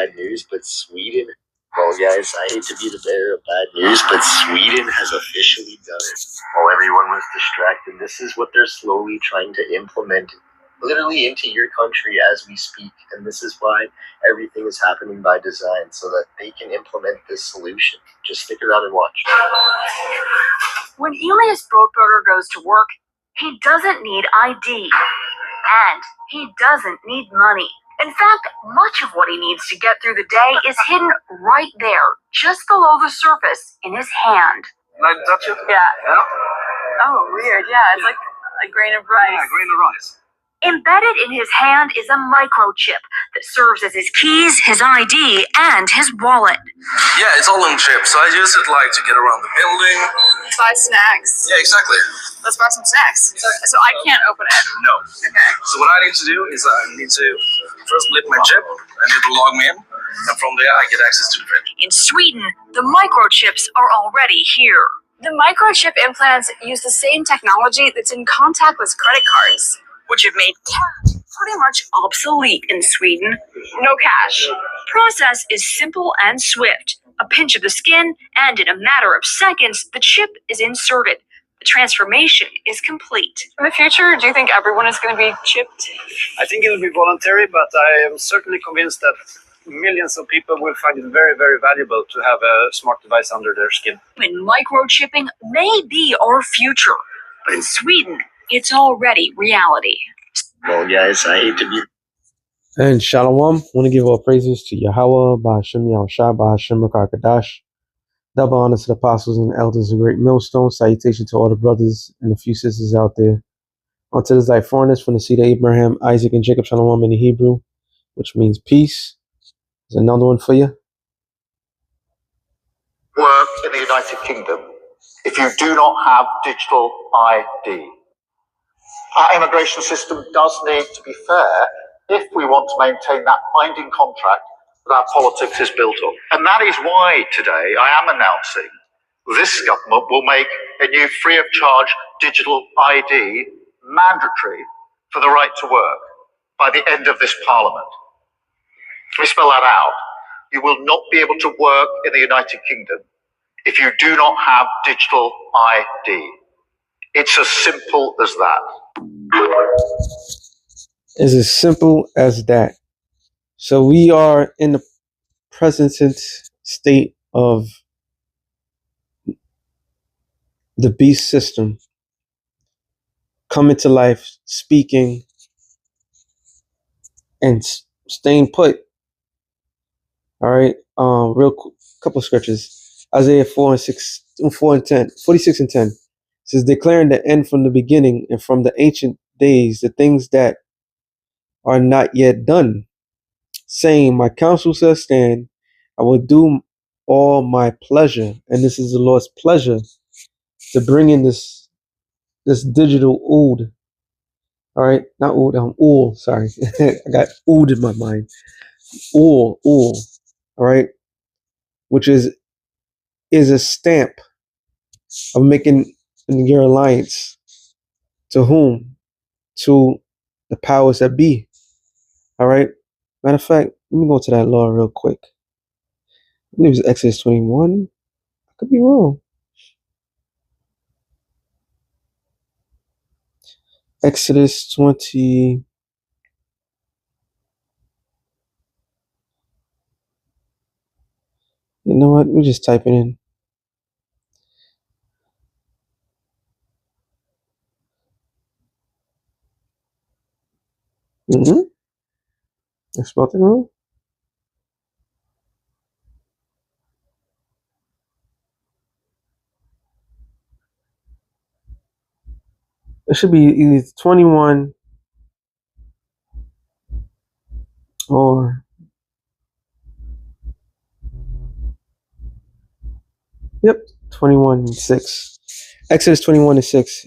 bad news, but Sweden. Well, guys, I hate to be the bearer of bad news, but Sweden has officially done it. While everyone was distracted, this is what they're slowly trying to implement literally into your country as we speak. And this is why everything is happening by design, so that they can implement this solution. Just stick around and watch. When Elias Boatberger goes to work, he doesn't need ID. And he doesn't need money. In fact, much of what he needs to get through the day is hidden right there, just below the surface, in his hand. Can I touch it? Yeah. Oh, weird. Yeah, it's like a grain of rice. Yeah, a grain of rice. Embedded in his hand is a microchip that serves as his keys, his ID, and his wallet. Yeah, it's all in chip, so I use it like to get around the building. Buy snacks. Yeah, exactly. Let's buy some snacks. So I can't open it. No. Okay. So what I need to do is I need to first lift my chip, and it will log me in, and from there I get access to the fridge. In Sweden, the microchips are already here. The microchip implants use the same technology that's in contactless credit cards, Which have made cash pretty much obsolete in Sweden. no cash. Process is simple and swift. A pinch of the skin, and in a matter of seconds, the chip is inserted. The transformation is complete. In the future, do you think everyone is going to be chipped? I think it will be voluntary, but I am certainly convinced that millions of people will find it very, very valuable to have a smart device under their skin. And microchipping may be our future, but in Sweden, it's already reality. Well, guys, I hate to be. And Shalom, want to give all praises to Yahweh, Ba'ashem Yahushua, Ba'ashem Rakakadash. Double honor to the apostles and elders of Great Millstone. Salutation to all the brothers and the few sisters out there. Onto the Zyphornis from the seed of Abraham, Isaac, and Jacob. Shalom in the Hebrew, which means peace. There's another one for you. Work in the United Kingdom if you do not have digital ID. Our immigration system does need to be fair if we want to maintain that binding contract that our politics is built on. And that is why today I am announcing this government will make a new free of charge digital ID mandatory for the right to work by the end of this parliament. Let me spell that out. You will not be able to work in the United Kingdom if you do not have digital ID. It's as simple as that. It's as simple as that. So we are in the present state of the beast system coming to life, speaking, and staying put. All right. Couple of scriptures. Isaiah 46 and 10 says, declaring the end from the beginning and from the ancient days, the things that are not yet done, saying, my counsel shall stand, I will do all my pleasure. And this is the Lord's pleasure to bring in this digital old. All right, not old, all, sorry. I got old in my mind. All right, which is a stamp of making your alliance to whom? To the powers that be. All right. Matter of fact, let me go to that law real quick. I believe it's Exodus 21. I could be wrong. Exodus 20. You know what? We're just typing in. I spelled it wrong. It should be either 21 or yep, 21 and 6. Exodus 21 and 6.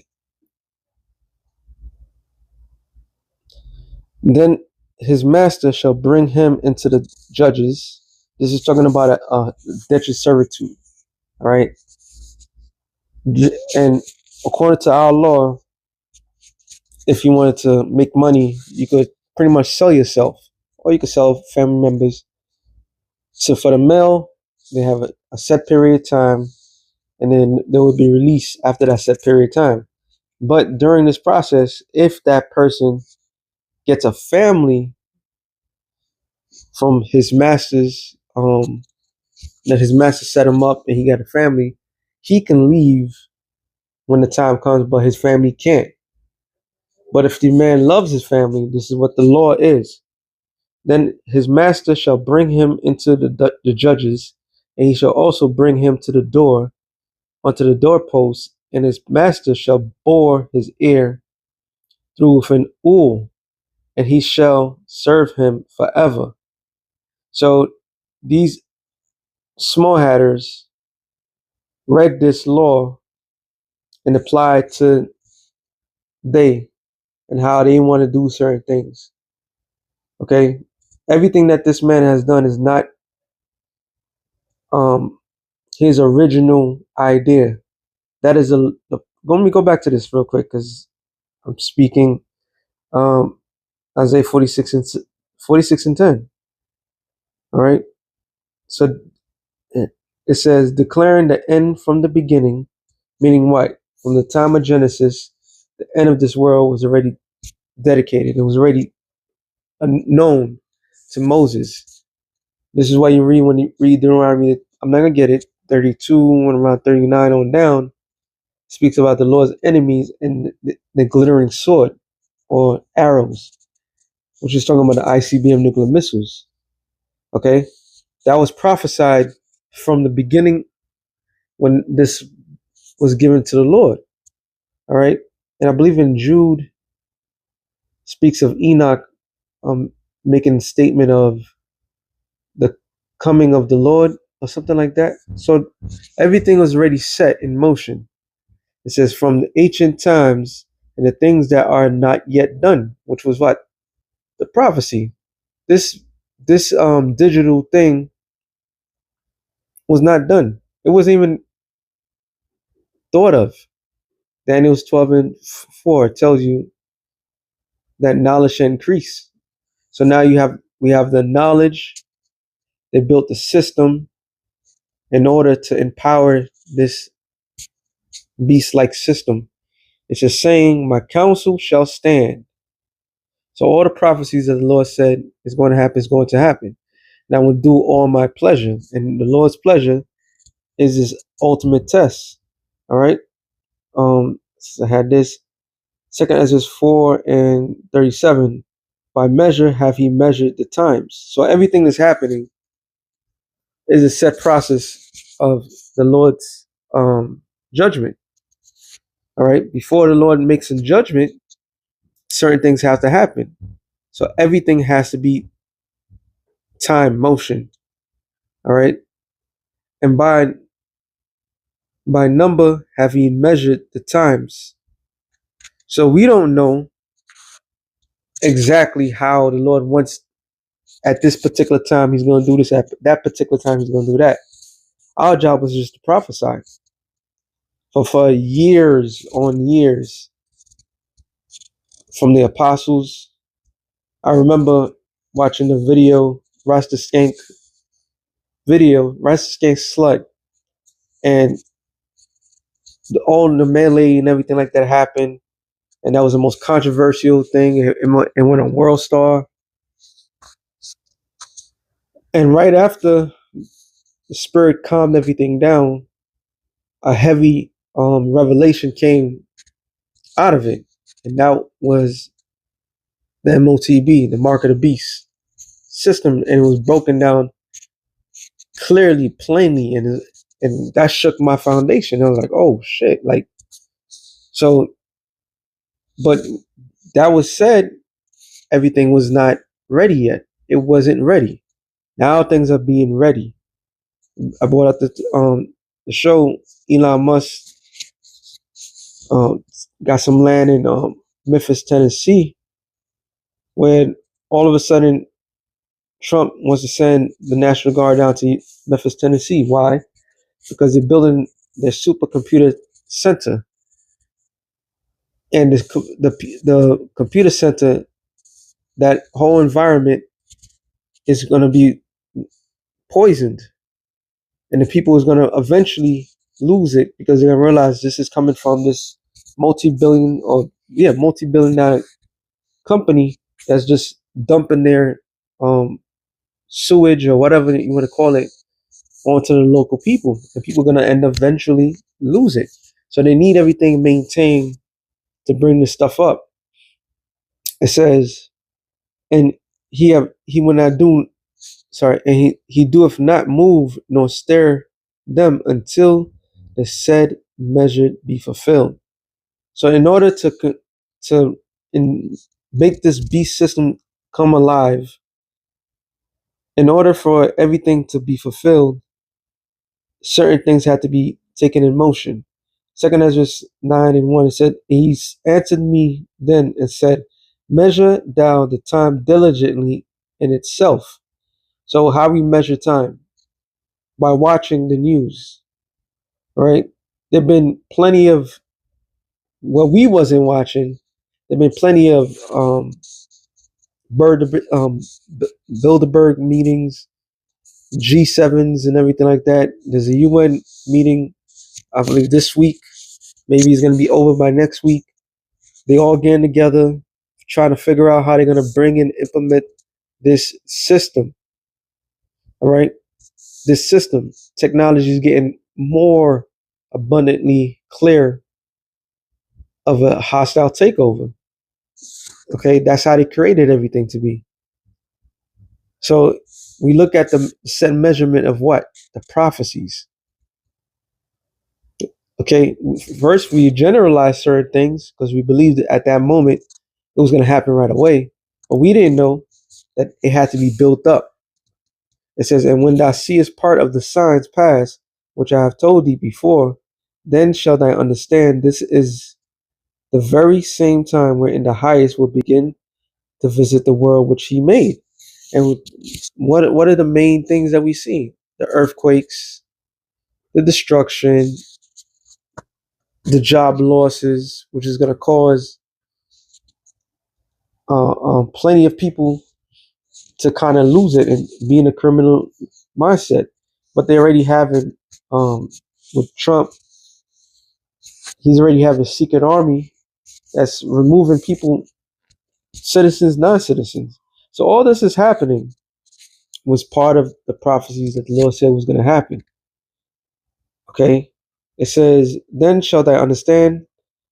Then his master shall bring him into the judges. This is talking about a indentured servitude. All right. And according to our law, if you wanted to make money, you could pretty much sell yourself, or you could sell family members, So for the male, they have a set period of time, and then they will be released after that set period of time. But during this process, if that person gets a family from his masters, that his master set him up and he got a family, he can leave when the time comes, but his family can't. But if the man loves his family, this is what the law is. Then his master shall bring him into the judges, and he shall also bring him to the door, unto the doorpost, and his master shall bore his ear through with an awl, and he shall serve him forever. So these small hatters read this law and applied to they and how they want to do certain things. Okay, everything that this man has done is not his original idea. That is let me go back to this real quick because I'm speaking Isaiah 46 and 10. All right, so it says declaring the end from the beginning, meaning what? From the time of Genesis, the end of this world was already dedicated. It was already known to Moses. This is why you read when you read Deuteronomy. I'm not gonna get it. 32 and around 39 on down speaks about the Lord's enemies and the glittering sword or arrows, which is talking about the ICBM nuclear missiles. Okay, that was prophesied from the beginning when this was given to the Lord. All right, and I believe in Jude speaks of Enoch making a statement of the coming of the Lord or something like that. So everything was already set in motion. It says from the ancient times and the things that are not yet done, which was what? The prophecy. This digital thing was not done. It wasn't even thought of. Daniel's 12 and 4 tells you that knowledge shall increase. So now we have the knowledge. They built the system in order to empower this beast-like system. It's just saying, my counsel shall stand. So all the prophecies that the Lord said is going to happen is going to happen. And I will do all my pleasure. And the Lord's pleasure is his ultimate test. All right. So I had this 2 Ezra 4 and 37. By measure have he measured the times. So everything that's happening is a set process of the Lord's judgment. All right. Before the Lord makes a judgment, certain things have to happen. So everything has to be time, motion. All right. And by number have he measured the times. So we don't know exactly how the Lord wants at this particular time he's going to do this, at that particular time he's going to do that. Our job was just to prophesy. For years on years, from the apostles, I remember watching the video, Rasta Skank Slut, and all the melee and everything like that happened. And that was the most controversial thing. It went on World Star. And right after the spirit calmed everything down, a heavy revelation came out of it. And that was the MOTB, the Mark of the Beast system. And it was broken down clearly, plainly. And that shook my foundation. I was like, oh shit. Like, so, but that was said, everything was not ready yet. It wasn't ready. Now things are being ready. I brought up the show. Elon Musk got some land in Memphis, Tennessee, where all of a sudden Trump wants to send the National Guard down to Memphis, Tennessee. Why? Because they're building their supercomputer center, and the computer center, that whole environment is going to be poisoned, and the people is going to eventually lose it because they're going to realize this is coming from this multi-billion-dollar company that's just dumping their sewage or whatever you want to call it onto the local people, and people are going to end up eventually lose it. So they need everything maintained to bring this stuff up. It says, and he will not do, and he doeth not move nor stir them until the said measure be fulfilled. So in order to make this beast system come alive, in order for everything to be fulfilled, certain things had to be taken in motion. 2 Ezra 9:1, it said, he answered me then and said, measure thou the time diligently in itself. So how we measure time? By watching the news, right? There've been plenty of what we wasn't watching. There've been plenty of Bilderberg meetings, G7s, and everything like that. There's a UN meeting, I believe, this week. Maybe it's going to be over by next week. They all getting together, trying to figure out how they're going to bring and implement this system. All right. This system, technology is getting more abundantly clear of a hostile takeover. Okay. That's how they created everything to be. So we look at the set measurement of what? The prophecies. Okay. First, we generalize certain things because we believed that at that moment it was going to happen right away. But we didn't know that it had to be built up. It says, and when thou seest part of the signs pass, which I have told thee before, then shall thou understand this is the very same time wherein the highest will begin to visit the world which he made. And what are the main things that we see? The earthquakes, the destruction, the job losses, which is going to cause plenty of people to kind of lose it and be in a criminal mindset. But they already have it with Trump. He's already have a secret army that's removing people, citizens, non-citizens. So all this is happening was part of the prophecies that the Lord said was going to happen. Okay? It says, then shall thou understand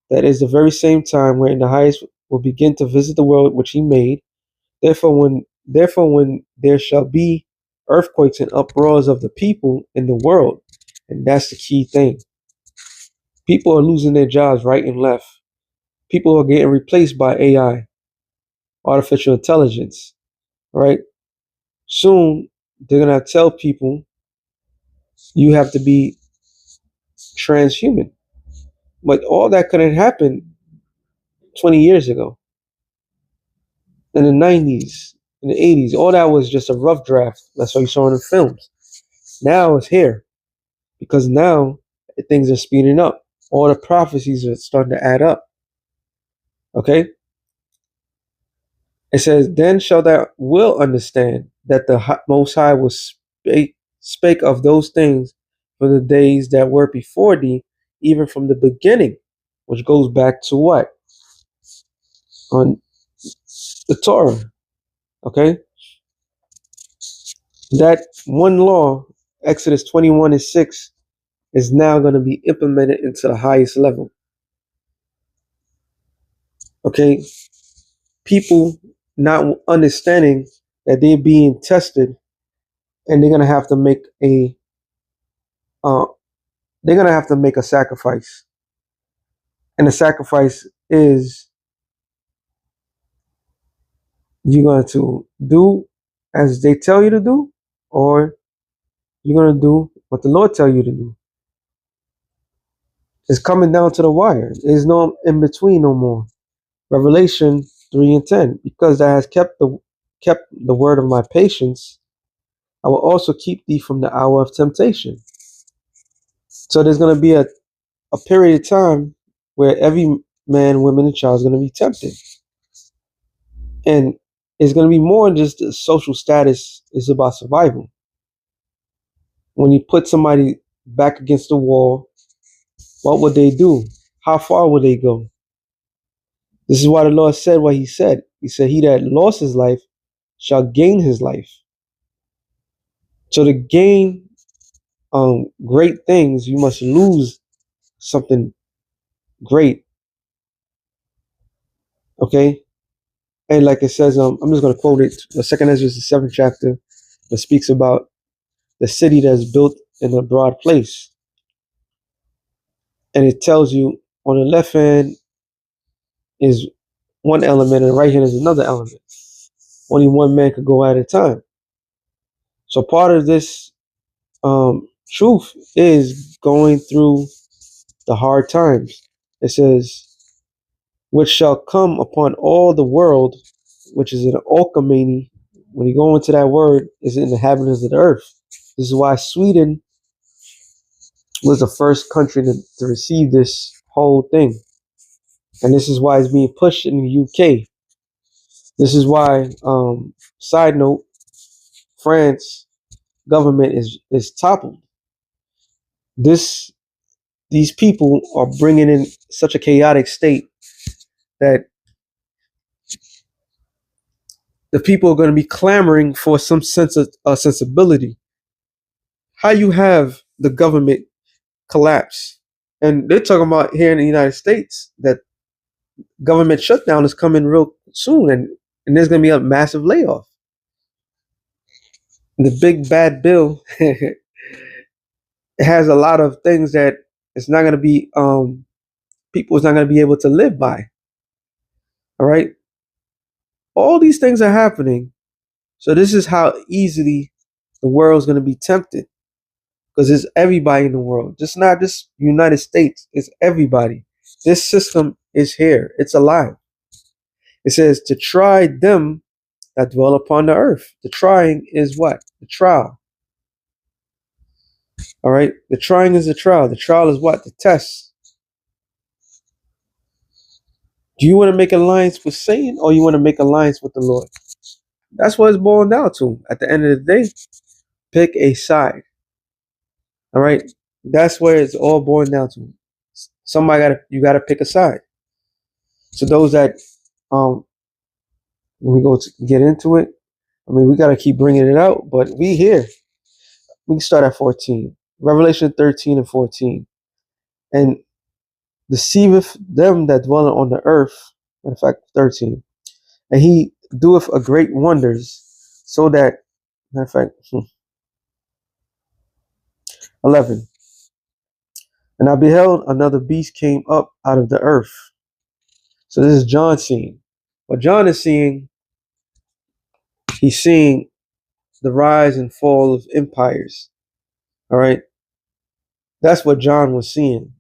that is the very same time wherein the highest will begin to visit the world which he made. Therefore when there shall be earthquakes and uproars of the people in the world, and that's the key thing. People are losing their jobs right and left. People are getting replaced by AI, artificial intelligence, right? Soon they're gonna tell people you have to be transhuman. But all that couldn't happen 20 years ago. In the 90s, in the 80s, all that was just a rough draft. That's what you saw in the films. Now it's here. Because now things are speeding up. All the prophecies are starting to add up. Okay? It says, then shall thou will understand that the Most High will spake of those things for the days that were before thee, even from the beginning, which goes back to what? On the Torah. Okay? That one law, Exodus 21:6, is now going to be implemented into the highest level. Okay? People not understanding that they're being tested, and they're going to have to make a sacrifice. And the sacrifice is you're going to do as they tell you to do, or you're going to do what the Lord tell you to do. It's coming down to the wire. There's no in between no more. Revelation 3:10, because thou hast kept the word of my patience, I will also keep thee from the hour of temptation. So there's going to be a period of time where every man, woman, and child is going to be tempted. And it's going to be more than just the social status. It's about survival. when you put somebody back against the wall, what would they do? How far would they go? This is why the Lord said what he said. He said, he that lost his life shall gain his life. So to gain great things, you must lose something great. Okay? And like it says, I'm just going to quote it. The second Ezra, the 7th chapter, that speaks about the city that's built in a broad place. And it tells you on the left hand is one element and the right hand is another element. Only one man could go at a time. So part of this truth is going through the hard times. It says, which shall come upon all the world, which is an okamani. When you go into that word, is in the inhabitants of the earth. This is why Sweden was the first country to receive this whole thing. And this is why it's being pushed in the UK. This is why, side note, France government is toppled. These people are bringing in such a chaotic state that the people are going to be clamoring for some sense of sensibility. How you have the government collapse, and they're talking about here in the United States that government shutdown is coming real soon, and there's going to be a massive layoff. The big bad bill it has a lot of things that it's not going to be people is not going to be able to live by. All right, all these things are happening, so this is how easily the world's going to be tempted, because it's everybody in the world, just not just United States, it's everybody. This system is here, it's alive. It says to try them that dwell upon the earth. The trying is what? The trial. All right, the trying is the trial. The trial is what? The test. Do you want to make alliance with Satan, or you want to make alliance with the Lord? That's what it's boiled down to. At the end of the day, pick a side. All right, that's where it's all boiled down to. You gotta pick a side. So those that when we go to get into it, I mean, we gotta keep bringing it out, but we here. We can start at 14. Revelation 13 and 14. And deceiveth them that dwell on the earth. In fact, 13. And he doeth a great wonders, so that, in fact, 11. And I beheld another beast came up out of the earth. So this is John seeing. What John is seeing, he's seeing the rise and fall of empires. All right. That's what John was seeing.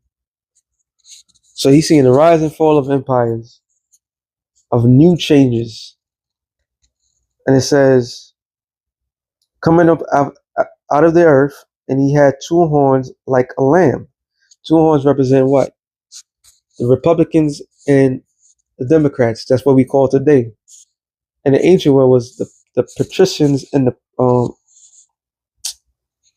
So he's seeing the rise and fall of empires, of new changes. And it says, coming up out of the earth, and he had two horns like a lamb. Two horns represent what? The Republicans and the Democrats. That's what we call today. And the ancient world was the patricians and the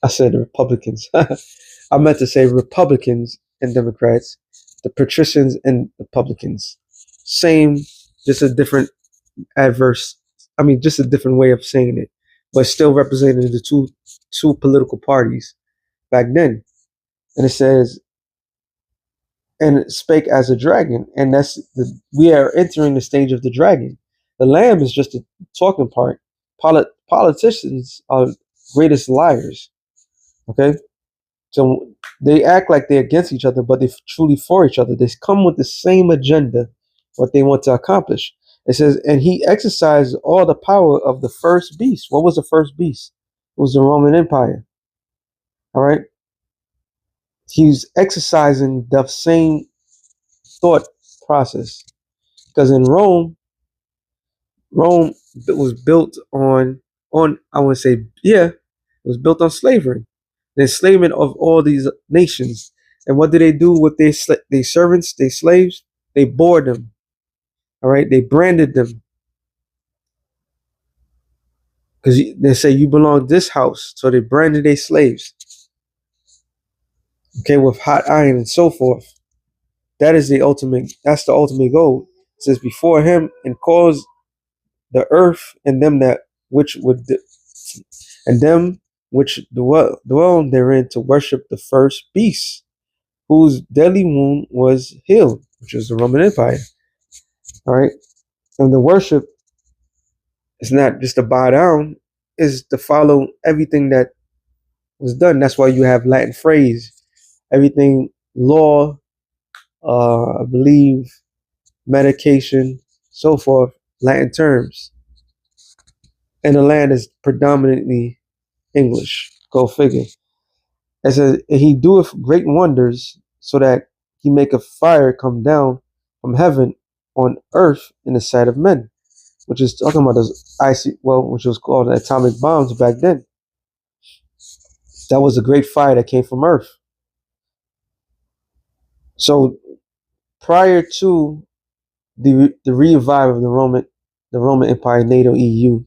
I said the Republicans. I meant to say Republicans and Democrats, the patricians and the publicans. Same, just a different just a different way of saying it, but still representing the two political parties back then. And it says, and it spake as a dragon, and we are entering the stage of the dragon. The lamb is just a talking part. Politicians are greatest liars. Okay, so they act like they're against each other, but they're truly for each other. They come with the same agenda, what they want to accomplish. It says, and he exercised all the power of the first beast. What was the first beast? It was the Roman Empire. All right. He's exercising the same thought process, because in Rome was built on I want to say, it was built on slavery, the enslavement of all these nations. And what did they do with their servants, their slaves? They bored them. All right, they branded them, because they say you belong to this house, so they branded their slaves. okay, with hot iron and so forth. That's the ultimate goal. It says before him and cause the earth and them that which would and them which dwell therein to worship the first beast, whose deadly wound was healed, which is the Roman Empire. All right. And the worship is not just to bow down, is to follow everything that was done. That's why you have Latin phrase, everything law, I believe medication, so forth, Latin terms. And the land is predominantly English. Go figure. It says, he doeth great wonders, so that he maketh fire come down from heaven on earth in the sight of men, which is talking about those which was called atomic bombs back then. That was a great fire that came from earth. So prior to the revival of the Roman Empire, NATO, EU,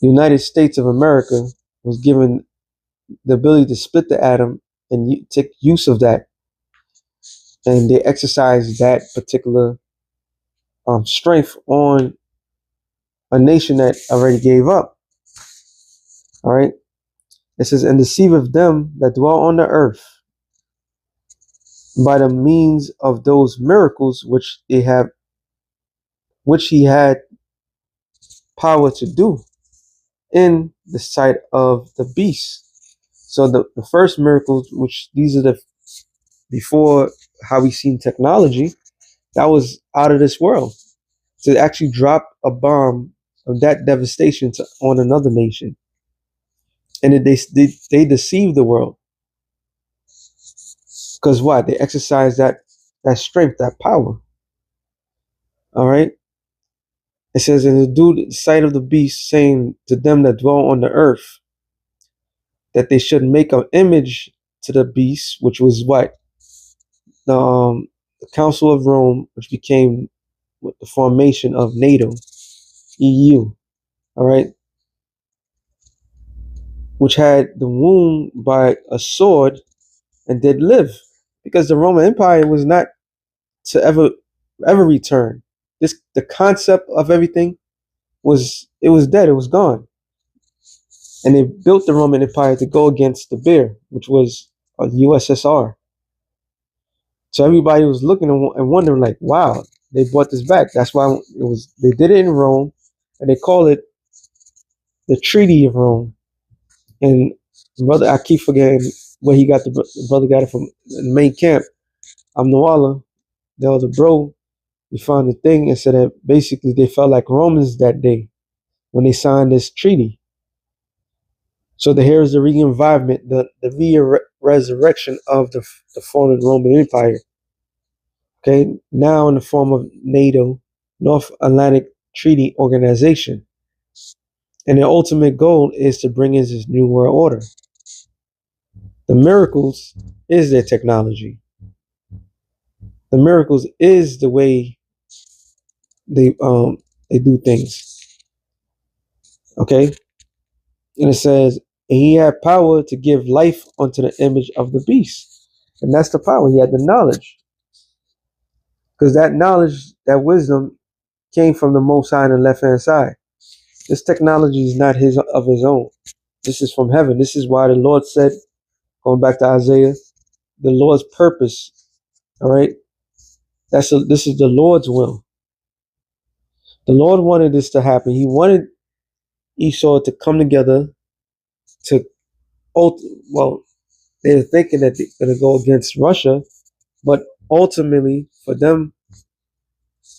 the United States of America was given the ability to split the atom and take use of that, and they exercised that particular strength on a nation that already gave up. All right. It says, and deceiveth them that dwell on the earth by the means of those miracles which he had power to do in the sight of the beast. So the first miracles, which these are before how we seen technology, that was out of this world. To actually drop a bomb of that devastation on another nation. And they deceived the world. Because why? They exercised that strength, that power. All right. It says, and to do the sight of the beast, saying to them that dwell on the earth, that they should make an image to the beast, which was what? The Council of Rome, which became with the formation of NATO, EU. All right. Which had the wound by a sword and did live, because the Roman Empire was not to ever return. The concept of everything was dead, it was gone. And they built the Roman Empire to go against the bear, which was a USSR. So everybody was looking and wondering, like, wow, they brought this back. That's why they did it in Rome, and they call it the Treaty of Rome. And brother, I keep forgetting where he got the brother got it from, the main camp. Amnawala, there was a bro. We found the thing and said that basically they felt like Romans that day when they signed this treaty. So here is the re-environment, the resurrection of the fallen Roman Empire. Okay, now in the form of NATO, North Atlantic Treaty Organization. And their ultimate goal is to bring in this new world order. The miracles is their technology. The miracles is the way they do things. Okay? And it says, and he had power to give life unto the image of the beast. And that's the power. He had the knowledge. Because that knowledge, that wisdom came from the Most High on the left-hand side. This technology is not of his own. This is from heaven. This is why the Lord said, going back to Isaiah, the Lord's purpose. All right? This is the Lord's will. The Lord wanted this to happen. He wanted Esau to come together to, well, they're thinking that they're going to go against Russia, but ultimately for them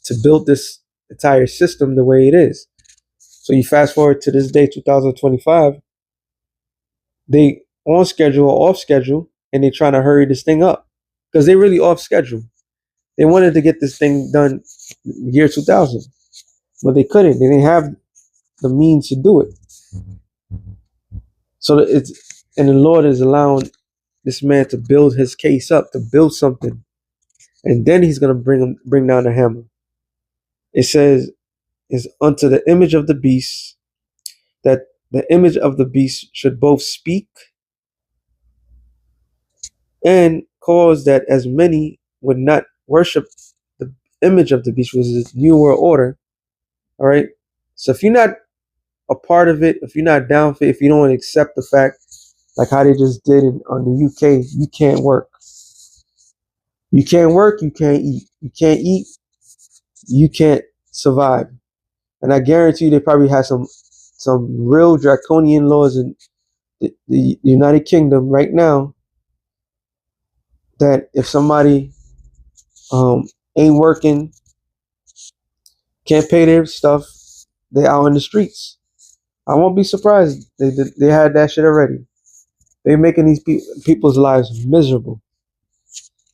to build this entire system the way it is. So you fast forward to this day, 2025, they on schedule or off schedule, and they're trying to hurry this thing up because they really off schedule. They wanted to get this thing done year 2000, but they couldn't. They didn't have the means to do it. So and the Lord is allowing this man to build his case up, to build something, and then he's going to bring down the hammer. It says, is unto the image of the beast, that the image of the beast should both speak and caused that as many would not worship the image of the beast, which is the New World Order. All right. So if you're not a part of it, if you're not down for it, if you don't accept the fact, like how they just did on the UK, you can't work. You can't work, you can't eat. You can't eat, you can't survive. And I guarantee you they probably have some real draconian laws in the United Kingdom right now that if somebody ain't working, can't pay their stuff, they out in the streets. I won't be surprised. They had that shit already. They're making these people's lives miserable.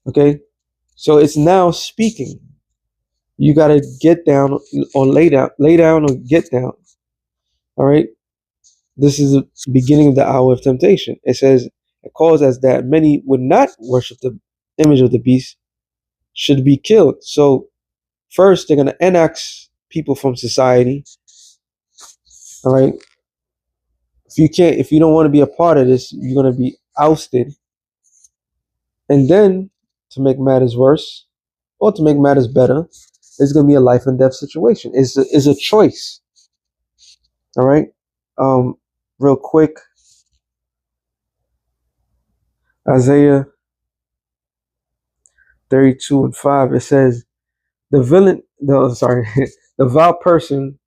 Okay, so it's now speaking. You gotta get down or lay down or get down. All right. This is the beginning of the hour of temptation. It says it calls us that many would not worship the image of the beast should be killed. So first they're gonna annex people from society. All right. If you don't want to be a part of this, you're gonna be ousted. And then to make matters worse, or to make matters better, it's gonna be a life and death situation. It's a choice. All right. Real quick, Isaiah 32:5. It says, "The villain, the vile person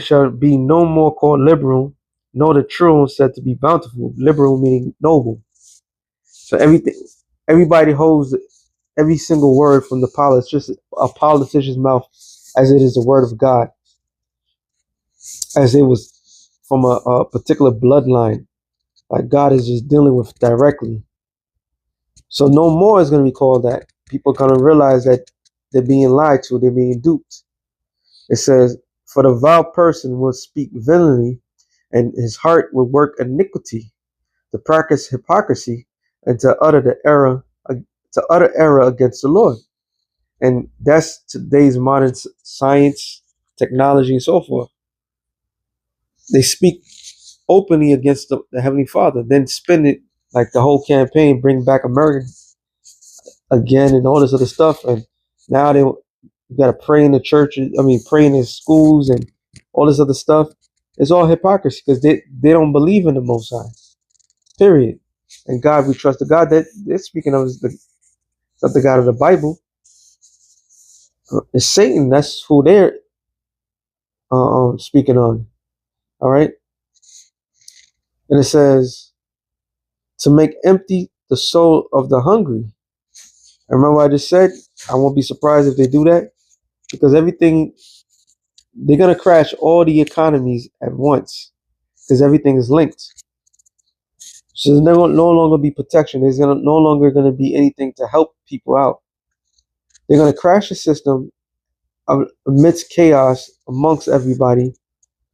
shall be no more called liberal, nor the true one said to be bountiful." Liberal meaning noble. So everybody holds every single word from a politician's mouth, as it is the word of God, as it was from a particular bloodline, like God is just dealing with directly. So no more is going to be called that. People are going to realize that they're being lied to, they're being duped. It says, "For the vile person will speak villainy, and his heart will work iniquity, to practice hypocrisy, and to utter error against the Lord." And that's today's modern science, technology, and so forth. They speak openly against the Heavenly Father, then spin it like the whole campaign, bring back America again, and all this other stuff. And now you got to pray in the churches. I mean, pray in the schools and all this other stuff. It's all hypocrisy because they don't believe in the Most High. Period. And God, we trust the God that they're speaking of is not the God of the Bible. It's Satan. That's who they're speaking on. All right. And it says, to make empty the soul of the hungry. And remember what I just said? I won't be surprised if they do that, because they're going to crash all the economies at once because everything is linked. So there's no longer be protection. There's no longer going to be anything to help people out. They're going to crash the system amidst chaos amongst everybody.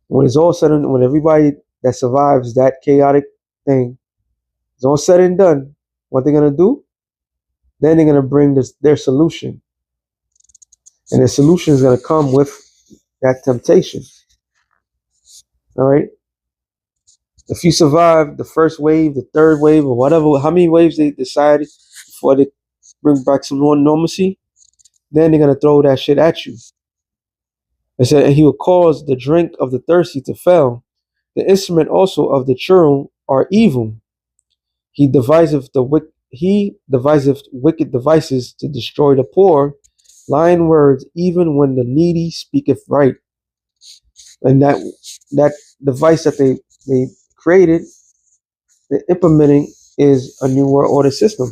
When it's all said and when everybody that survives that chaotic thing is all said and done, what they're going to do? Then they're going to bring their solution. And the solution is going to come with that temptation. All right. If you survive the first wave, the third wave, or whatever, how many waves they decided before they bring back some more normalcy, then they're going to throw that shit at you. It said, and he will cause the drink of the thirsty to fail. The instrument also of the churl are evil. He deviseth wicked devices to destroy the poor, lying words, even when the needy speaketh right. And that device that they created, the implementing, is a new world order system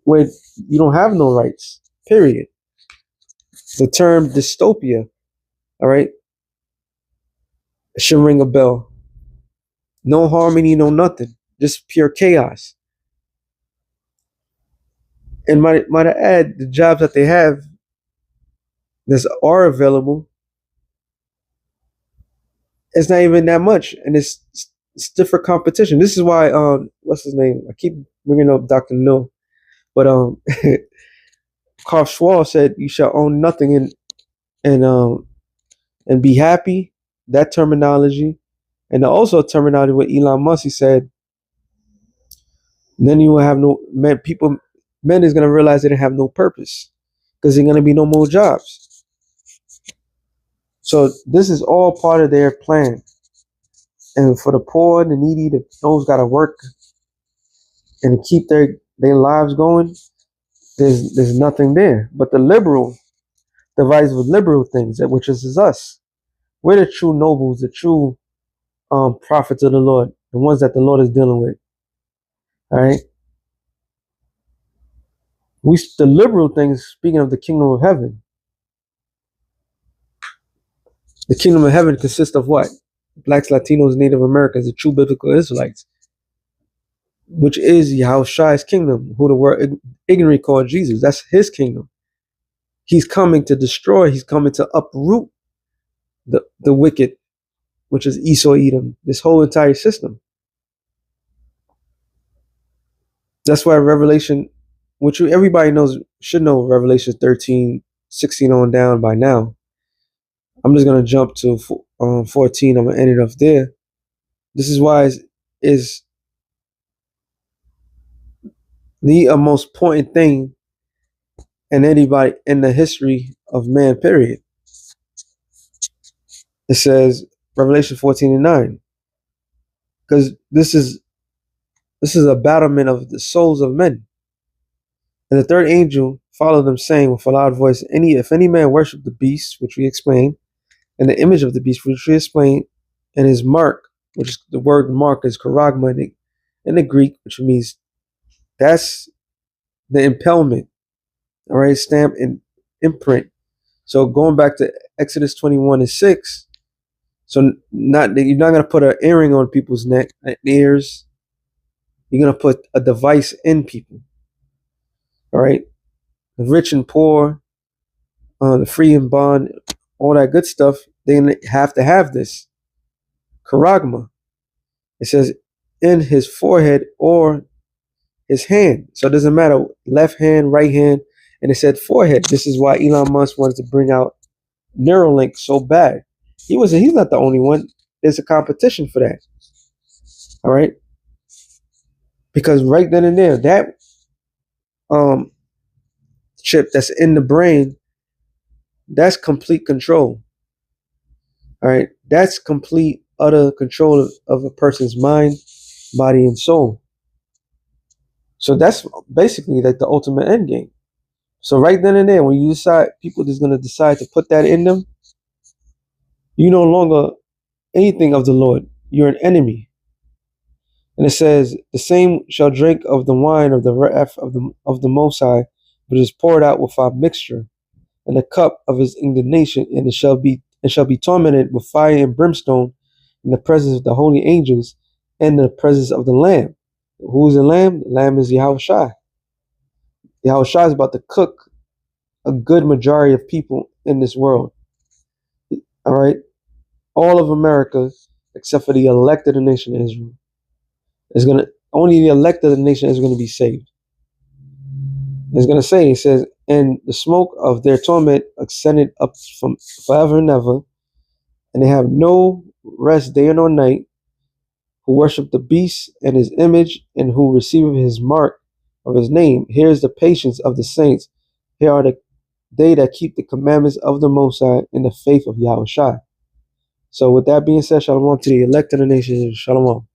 where you don't have no rights, period. The term dystopia, all right, it should ring a bell. No harmony, no nothing, just pure chaos. And might I add, the jobs that they have that are available, it's not even that much, and it's different competition. This is why what's his name? I keep bringing up Dr. No, but Carl Schwab said, "You shall own nothing and be happy." That terminology, and also terminology with Elon Musk, he said, Then you will have no men. Men is gonna realize they didn't have no purpose because there's gonna be no more jobs. So this is all part of their plan. And for the poor, the needy, those gotta work and keep their lives going. There's nothing there. But the liberal divides with liberal things, which is us. We're the true nobles, the true prophets of the Lord, the ones that the Lord is dealing with. All right. The liberal things, speaking of the kingdom of heaven. The kingdom of heaven consists of what? Blacks, Latinos, Native Americans, the true biblical Israelites, which is Yahushua's kingdom, who the word ignorantly called Jesus. That's his kingdom. He's coming to destroy, he's coming to uproot the wicked, which is Esau, Edom, this whole entire system. That's why Revelation, which everybody knows, should know Revelation 13, 16 on down by now. I'm just going to jump to 14. I'm going to end it off there. This is why is the most important thing in anybody in the history of man, period. It says Revelation 14:9, because this is a battlement of the souls of men. And the third angel followed them, saying with a loud voice, if any man worship the beast, which we explained, and the image of the beast, which we explained, and his mark, which is the word mark is charagma in the Greek, which means that's the impalement, all right, stamp and imprint. So going back to Exodus 21:6, so you're not gonna put an earring on people's neck, ears. You're gonna put a device in people. All right, the rich and poor, the free and bond, all that good stuff. They have to have this charagma. It says in his forehead or his hand. So it doesn't matter left hand, right hand, and it said forehead. This is why Elon Musk wanted to bring out Neuralink so bad. He's not the only one. There's a competition for that. All right, because right then and there, that chip that's in the brain, that's complete control. All right, that's complete utter control of a person's mind, body, and soul. So that's basically like the ultimate end game. So right then and there, when you decide, people just going to decide to put that in them, you no longer anything of the Lord. You're an enemy. And it says, the same shall drink of the wine of the wrath of the Most High, which is poured out without mixture, and the cup of his indignation, and it shall be tormented with fire and brimstone in the presence of the holy angels and the presence of the Lamb. Who is the Lamb? The Lamb is Yahushua. Yahushua is about to cook a good majority of people in this world. All right? All of America, except for the elected nation of Israel, only the elected of the nation is going to be saved. It's going to say, it says, and the smoke of their torment ascended up from forever and ever, and they have no rest day nor night, who worship the beast and his image, and who receive his mark of his name. Here is the patience of the saints. Here are they that keep the commandments of the Most High in the faith of Yahushua. So with that being said, shalom to the elected nation. Shalom.